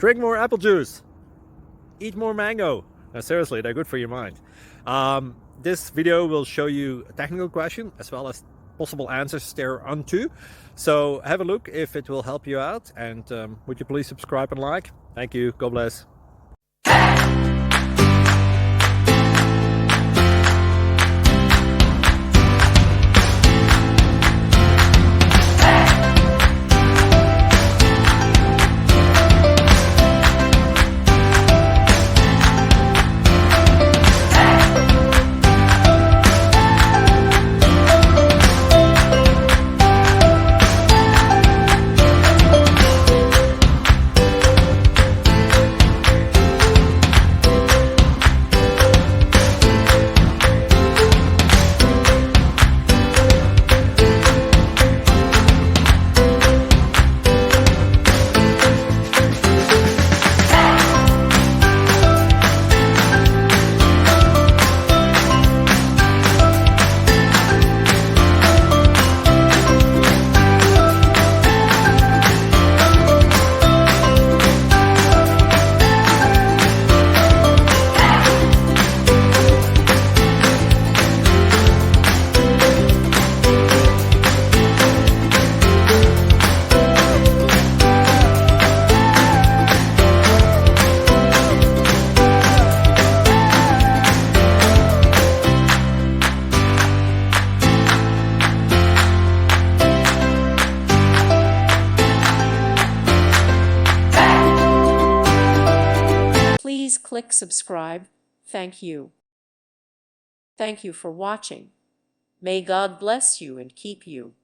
Drink more apple juice. Eat more mango. No, seriously, they're good for your mind. This video will show you a technical question as well as possible answers thereunto. So have a look if it will help you out, and would you please subscribe and like? Thank you. God bless. Please click subscribe. Thank you. Thank you for watching. May God bless you and keep you.